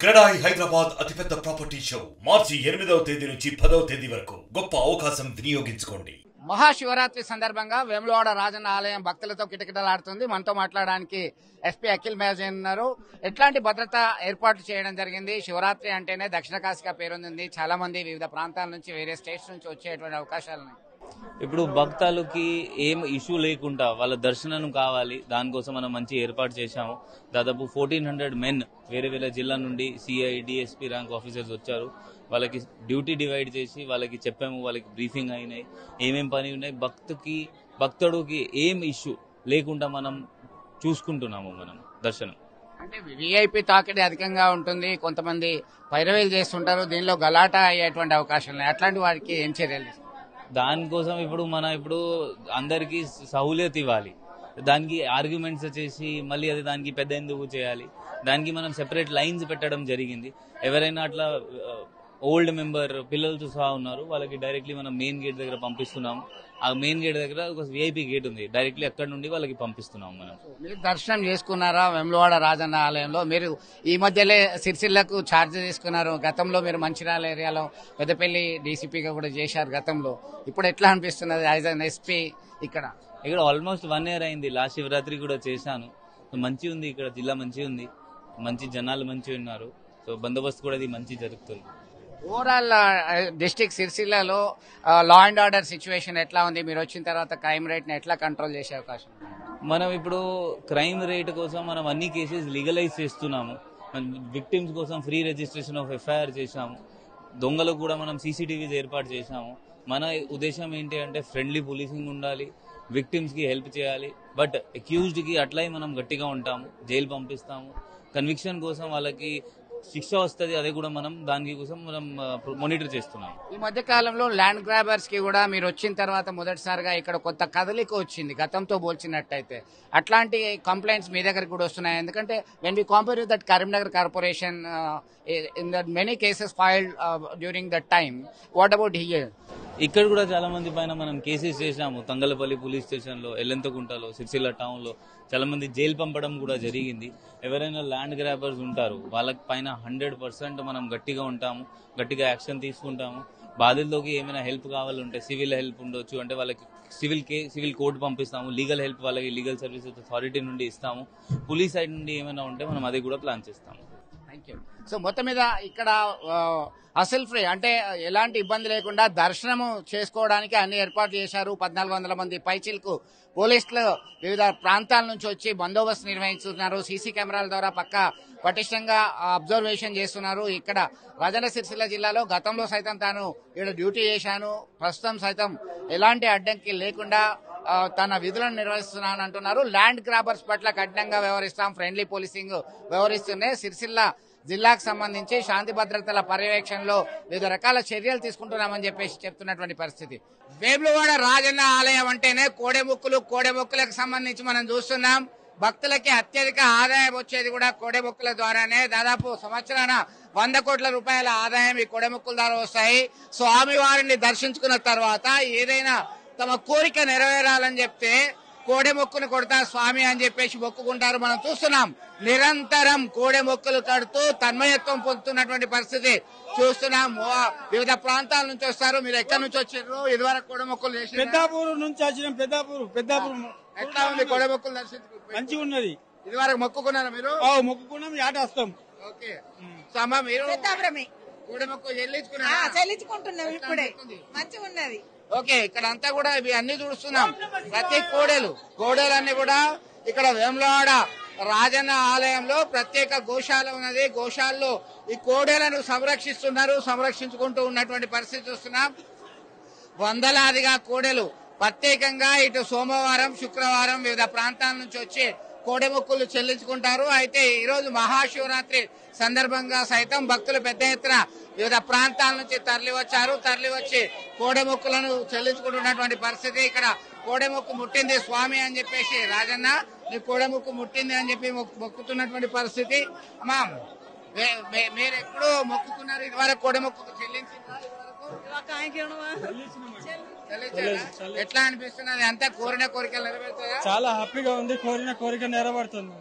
క్రెడాయి హైదరాబాద్ అతిపెద్ద property show మార్చి 8వ తేదీ నుంచి 10వ తేదీ వరకు గొప్ప అవకాశం వినియోగించుకోండి. మహాశివరాత్రి సందర్భంగా వేములవాడ రాజన్న ఆలయం భక్తులతో కిటకిటలాడుతుంది. మనతో మాట్లాడడానికి ఎస్పీ అఖిల్ మహాజన్ ఉన్నారు. ఎట్లాంటి భద్రత ఏర్పాట్లు చేయడం జరిగింది? శివరాత్రి అంటేనే దక్షిణ కాశీగా పేరొందింది. చాలా మంది వివిధ ప్రాంతాల నుంచి, వేరే స్టేట్స్ నుంచి వచ్చేటువంటి అవకాశాలని ఇప్పుడు భక్తులకి ఏం ఇష్యూ లేకుండా వాళ్ళ దర్శనం కావాలి, దానికోసం మనం మంచి ఏర్పాటు చేశాము. దాదాపు 1400 మెన్ వేరే వేరే జిల్లా నుండి సిఐ డిఎస్పీ ర్యాంక్ ఆఫీసర్స్ వచ్చారు. వాళ్ళకి డ్యూటీ డివైడ్ చేసి వాళ్ళకి చెప్పాము, వాళ్ళకి బ్రీఫింగ్ అయినాయి, ఏమేం పని ఉన్నాయి, భక్తుడికి ఏం ఇష్యూ లేకుండా మనం చూసుకుంటున్నాము మనం దర్శనం. అంటే విఐపి తాకిడి అధికంగా ఉంటుంది, కొంతమంది పైరవేలు చేస్తుంటారు, దీనిలో గలాటా అయ్యేటువంటి అవకాశాలు అట్లాంటి వారికి ఏం చర్యలు? దానికోసం ఇప్పుడు అందరికి సహూలియత్ ఇవ్వాలి. దానికి ఆర్గ్యుమెంట్స్ చేసి మళ్ళీ అది దానికి పెద్ద ఎందుకు చేయాలి? దానికి మనం సెపరేట్ లైన్స్ పెట్టడం జరిగింది. ఎవరైనా అట్లా ఓల్డ్ మెంబర్ పిల్లలతో సహా ఉన్నారు, వాళ్ళకి డైరెక్ట్లీ మనం మెయిన్ గేట్ దగ్గర పంపిస్తున్నాము. ఆ మెయిన్ గేట్ దగ్గర ఒక విఐపి గేట్ ఉంది, డైరెక్ట్లీ అక్కడ నుండి వాళ్ళకి పంపిస్తున్నాము. మనం మీరు దర్శనం చేసుకున్నారా వేములవాడ రాజన్న ఆలయంలో? మీరు ఈ మధ్యలో సిరిసిల్లకు ఛార్జ్ తీసుకున్నారు. గతంలో మీరు మంచిర్యాల ఏరియాలో పెద్దపల్లి డీసీపీగా కూడా చేశారు గతంలో. ఇప్పుడు ఎట్లా అనిపిస్తున్నది యాజ్ అన్ ఎస్పీ? ఇక్కడ ఆల్మోస్ట్ 1 year అయింది. లాస్ట్ శివరాత్రి కూడా చేశాను. మంచిగా ఉంది, ఇక్కడ జిల్లా మంచిగా ఉంది, మంచి జనాలు మంచిగా ఉన్నారు. సో బందోబస్తు కూడా ఇది మంచి జరుగుతుంది. ఓవరాల్ డిస్ట్రిక్ట్ సిరిసిల్లలో లా అండ్ ఆర్డర్ సిచ్యువేషన్ ఎట్లా ఉంది? మీరు వచ్చిన తర్వాత క్రైమ్ రేట్ ని ఎట్లా కంట్రోల్ చేసే అవకాశం? మనం ఇప్పుడు క్రైమ్ రేట్ కోసం మనం అన్ని కేసెస్ లీగలైజ్ చేస్తున్నాము. విక్టిమ్స్ కోసం ఫ్రీ రిజిస్ట్రేషన్ ఆఫ్ ఎఫ్ఐఆర్ చేశాము. దొంగలకు కూడా మనం సీసీటీవీస్ ఏర్పాటు చేశాము. మన ఉద్దేశం ఏంటి అంటే ఫ్రెండ్లీ పోలీసింగ్ ఉండాలి, విక్టిమ్స్ కి హెల్ప్ చేయాలి, బట్ అక్యూజ్డ్ కి అట్లా మనం గట్టిగా ఉంటాము, జైలు పంపిస్తాము. కన్విక్షన్ కోసం వాళ్ళకి శిక్ష వస్తుంది, అదే కూడా మనం దాని కోసం మనం మానిటర్ చేస్తున్నాం. ఈ మధ్య కాలంలో ల్యాండ్ గ్రాబర్స్ కి కూడా మీరు వచ్చిన తర్వాత మొదటిసారిగా ఇక్కడ కొత్త కదలిక వచ్చింది గతంతో పోల్చినట్టయితే. అట్లాంటి కంప్లైంట్స్ మీ దగ్గర కూడా వస్తున్నాయి? ఎందుకంటే when we compare that Karimnagar corporation in that many cases filed during that time, what about here? ఇక్కడ కూడా చాలా మంది పైన మనం కేసెస్ చేశాము. తంగలపల్లి పోలీస్ స్టేషన్ లో, ఎల్లంతకుంటలో, సిరిసిల్ల టౌన్ లో చాలా మంది జైలు పంపడం కూడా జరిగింది. ఎవరైనా ల్యాండ్ గ్రాబర్స్ ఉంటారు వాళ్ళకి పైన 100% మనం గట్టిగా ఉంటాము, గట్టిగా యాక్షన్ తీసుకుంటాము. బాధితులకి ఏమైనా హెల్ప్ కావాలంటే సివిల్ హెల్ప్ ఉండొచ్చు అంటే వాళ్ళకి సివిల్ కోర్టు పంపిస్తాము. లీగల్ హెల్ప్ వాళ్ళకి లీగల్ సర్వీసెస్ అథారిటీ నుండి ఇస్తాము. పోలీస్ సైడ్ నుండి ఏమైనా ఉంటే మనం అది కూడా ప్లాన్ చేస్తాము. సో మొత్తం మీద ఇక్కడ అసల్ ఫ్రీ అంటే ఎలాంటి ఇబ్బంది లేకుండా దర్శనము చేసుకోవడానికి అన్ని ఏర్పాట్లు చేశారు. 1400 మంది పైచిలకు పోలీసులు వివిధ ప్రాంతాల నుంచి వచ్చి బందోబస్తు నిర్వహిస్తున్నారు. సీసీ కెమెరాల ద్వారా పటిష్టంగా అబ్జర్వేషన్ చేస్తున్నారు. ఇక్కడ రాజన్న సిరిసిల్ల జిల్లాలో గతంలో సైతం తాను ఇక్కడ డ్యూటీ చేశాను, ప్రస్తుతం సైతం ఎలాంటి అడ్డంకి లేకుండా తన విధులను నిర్వహిస్తున్నాను అంటున్నారు. ల్యాండ్ గ్రాబర్స్ పట్ల కఠినంగా వ్యవహరిస్తాం, ఫ్రెండ్లీ పోలీసింగ్ వ్యవహరిస్తూనే సిరిసిల్ల జిల్లాకు సంబంధించి శాంతి భద్రతల పర్యవేక్షణలో వివిధ రకాల చర్యలు తీసుకుంటున్నామని చెప్పేసి చెప్తున్నటువంటి పరిస్థితి. వేములవాడ రాజన్న ఆలయం అంటేనే కోడెముక్కులకు సంబంధించి మనం చూస్తున్నాం. భక్తులకి అత్యధిక ఆదాయం వచ్చేది కూడా కోడెముక్కుల ద్వారానే. దాదాపు సంవత్సరాన 100 కోట్ల రూపాయల ఆదాయం ఈ కోడెముక్కుల ద్వారా వస్తాయి. స్వామివారిని దర్శించుకున్న తర్వాత ఏదైనా తమ కోరిక నెరవేరాలని చెప్తే కోడెమొక్కును కొడతా స్వామి అని చెప్పేసి మొక్కుకుంటారు. మనం చూస్తున్నాం, నిరంతరం కోడెమొక్కులు కడుతూ తన్మయత్వం పొందుతున్నటువంటి పరిస్థితి చూస్తున్నాం. వివిధ ప్రాంతాల నుంచి వస్తారు. మీరు ఎక్కడి నుంచి వచ్చారు? ఇదివరకు కోడెమొక్కులు చేసి పెద్దాపూర్ నుంచి వచ్చినాం. పెద్దాపూర్ ఎట్లా ఉంది కోడెమొక్కులు దర్శించుకు? మంచిగా ఉన్నది. ఇదివరకు మొక్కుకున్నారా మీరు? మొక్కుకున్నాం, ఆట వస్తాం. ఓకే, సో అమ్మ మీరు కోడెమొక్కు చెల్లించుకుంటున్నాం. ఇప్పుడే మంచిగా ఉన్నది. ఓకే, ఇక్కడ అంతా కూడా ఇవి అన్ని చూస్తున్నాం. ప్రతి కోడేలన్నీ కూడా ఇక్కడ వేములవాడ రాజన్న ఆలయంలో ప్రత్యేక గోశాల ఉన్నది. గోశాలలో ఈ కోడేలను సంరక్షించుకుంటూ ఉన్నటువంటి పరిస్థితి చూస్తున్నాం. వందలాదిగా కోడెలు ప్రత్యేకంగా ఇటు సోమవారం, శుక్రవారం వివిధ ప్రాంతాల నుంచి వచ్చి కోడెమొక్కులు చెల్లించుకుంటారు. అయితే ఈ రోజు మహాశివరాత్రి సందర్భంగా సైతం భక్తులు పెద్ద ఎత్తున వివిధ ప్రాంతాల నుంచి తరలివచ్చి కోడెమొక్కులను చెల్లించుకుంటున్నటువంటి పరిస్థితి. ఇక్కడ కోడెమొక్కు ముట్టింది స్వామి అని చెప్పేసి, రాజన్న నీ కోడెమొక్కు ముట్టింది అని చెప్పి మొక్కుతున్నటువంటి పరిస్థితి. అమ్మా, మీరు ఎప్పుడు మొక్కుకున్నారు? ఇదివరకు కోడెమొక్కు చెల్లించిందా? ఎట్లా అనిపిస్తున్నది? అంతా కోరిన కోరికలు నెరవేరుతాయా? చాలా హ్యాపీగా ఉంది, కోరిన కోరిక నెరవేరుతుంది.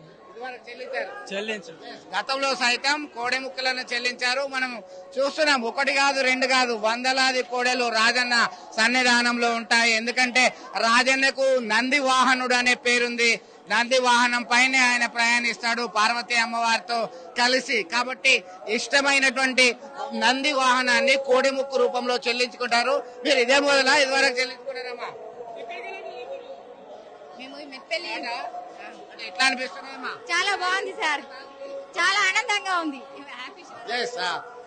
చెల్లించు గతంలో సైతం కోడె ముక్కలను చెల్లించారు. మనం చూస్తున్నాం, ఒకటి కాదు రెండు కాదు, వందలాది కోడెలు రాజన్న సన్నిధానంలో ఉంటాయి. ఎందుకంటే రాజన్నకు నంది వాహనుడు అనే పేరుంది. నంది వాహనం పైనే ఆయన ప్రయాణిస్తాడు పార్వతీ అమ్మవారితో కలిసి. కాబట్టి ఇష్టమైనటువంటి నంది వాహనాన్ని కోడి ముక్కు రూపంలో చెల్లించుకుంటారు. మీరు ఇదే మొదల ఇదివరకు చెల్లించుకున్నారమ్మా? ఎట్లా అనిపిస్తున్నాయమ్మా? చాలా బాగుంది సార్, చాలా ఆనందంగా ఉంది.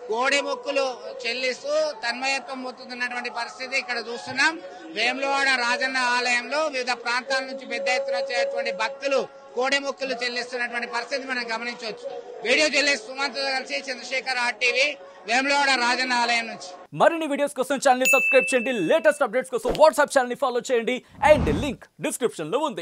కోడి మొక్కులు చెల్లిస్తూ తన్మయత్వం పొందుతున్నటువంటి పరిస్థితి ఇక్కడ చూస్తున్నాం. వేములవాడ రాజన్న ఆలయంలో వివిధ ప్రాంతాల నుంచి పెద్ద ఎత్తున వచ్చేటువంటి భక్తులు కోడి మొక్కులు చెల్లిస్తున్నటువంటి పరిస్థితి మనం గమనించవచ్చు. వీడియో చెల్లిస్తూ సుమంత్తో కలిసి చంద్రశేఖర్ RTV, వేములవాడ రాజన్న ఆలయం నుంచి. మరిన్ని వీడియోస్ కోసం ఛానల్ ని సబ్స్క్రైబ్ చేయండి. లేటెస్ట్ అప్డేట్స్ కోసం వాట్సాప్ ఛానల్ ని ఫాలో చేయండి. అండ్ లింక్ డిస్క్రిప్షన్ లో ఉంది.